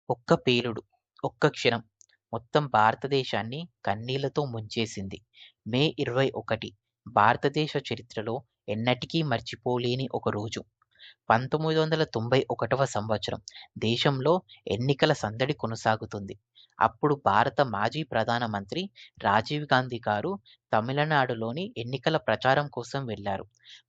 ఒక్క పేలుడు, ఒక్క క్షణం మొత్తం భారతదేశాన్ని కన్నీళ్లతో ముంచేసింది. మే 21 భారతదేశ చరిత్రలో ఎన్నటికీ మర్చిపోలేని ఒక రోజు. 1991వ సంవత్సరం. దేశంలో ఎన్నికల సందడి కొనసాగుతుంది. అప్పుడు భారత మాజీ ప్రధానమంత్రి రాజీవ్ గాంధీ గారు తమిళనాడులోని ఎన్నికల ప్రచారం కోసం వెళ్లారు.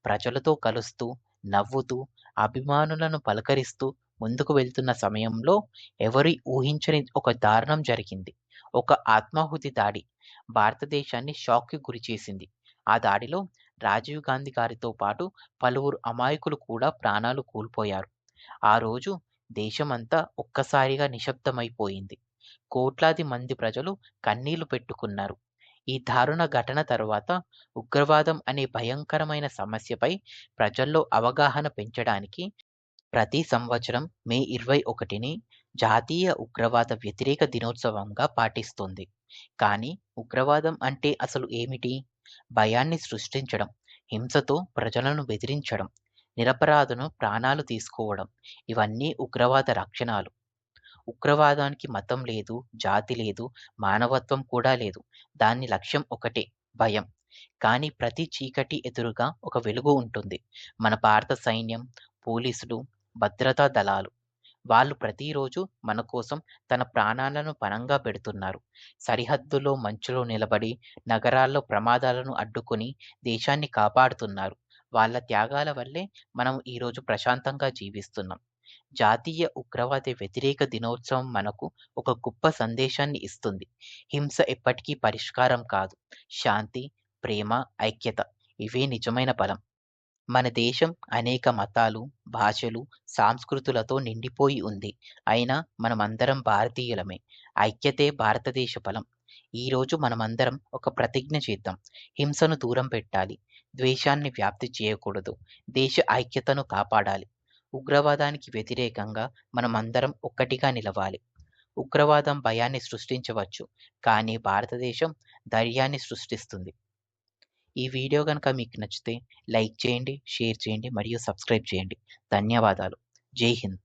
ప్రజలతో కలుస్తూ, నవ్వుతూ, అభిమానులను పలకరిస్తూ ముందుకు వెళ్తున్న సమయంలో ఎవరు ఊహించని ఒక దారుణం జరిగింది. ఒక ఆత్మాహుతి దాడి భారతదేశాన్ని షాక్‌కి గురిచేసింది. ఆ దాడిలో రాజీవ్ గాంధీ గారితో పాటు పలువురు అమాయకులు కూడా ప్రాణాలు కోల్పోయారు. ఆ రోజు దేశమంతా ఒక్కసారిగా నిశ్శబ్దమైపోయింది. కోట్లాది మంది ప్రజలు కన్నీళ్లు పెట్టుకున్నారు. ఈ దారుణ ఘటన తరువాత ఉగ్రవాదం అనే భయంకరమైన సమస్యపై ప్రజల్లో అవగాహన పెంచడానికి ప్రతి సంవత్సరం మే 21ని జాతీయ ఉగ్రవాద వ్యతిరేక దినోత్సవంగా పాటిస్తుంది. కానీ ఉగ్రవాదం అంటే అసలు ఏమిటి? భయాన్ని సృష్టించడం, హింసతో ప్రజలను బెదిరించడం, నిరపరాధులను ప్రాణాలు తీసుకోవడం ఇవన్నీ ఉగ్రవాద లక్షణాలు. ఉగ్రవాదానికి మతం లేదు, జాతి లేదు, మానవత్వం కూడా లేదు. దాని లక్ష్యం ఒకటే భయం. కానీ ప్రతి చీకటి ఎదురుగా ఒక వెలుగు ఉంటుంది. మన భారత సైన్యం, పోలీసులు, భద్రతా దళాలు. వాళ్ళు ప్రతిరోజు మన కోసం తన ప్రాణాలను పణంగా పెడుతున్నారు. సరిహద్దులో మంచులో నిలబడి, నగరాల్లో ప్రమాదాలను అడ్డుకొని దేశాన్ని కాపాడుతున్నారు. వాళ్ళ త్యాగాల వల్లే మనం ఈరోజు ప్రశాంతంగా జీవిస్తున్నాం. జాతీయ ఉగ్రవాద వ్యతిరేక దినోత్సవం మనకు ఒక గొప్ప సందేశాన్ని ఇస్తుంది. హింస ఎప్పటికీ పరిష్కారం కాదు. శాంతి, ప్రేమ, ఐక్యత ఇవే నిజమైన బలం. మన దేశం అనేక మతాలు, భాషలు, సంస్కృతులతో నిండిపోయి ఉంది. అయినా మనమందరం భారతీయులమే. ఐక్యతే భారతదేశ బలం. ఈరోజు మనమందరం ఒక ప్రతిజ్ఞ చేద్దాం. హింసను దూరం పెట్టాలి. ద్వేషాన్ని వ్యాప్తి చేయకూడదు. దేశ ఐక్యతను కాపాడాలి. ఉగ్రవాదానికి వ్యతిరేకంగా మనమందరం ఒక్కటిగా నిలవాలి. ఉగ్రవాదం భయాన్ని సృష్టించవచ్చు, కానీ భారతదేశం ధైర్యాన్ని సృష్టిస్తుంది. ఈ వీడియో గనుక మీకు నచ్చితే లైక్ చేయండి, షేర్ చేయండి మరియు సబ్స్క్రైబ్ చేయండి. ధన్యవాదాలు. జై హింద్.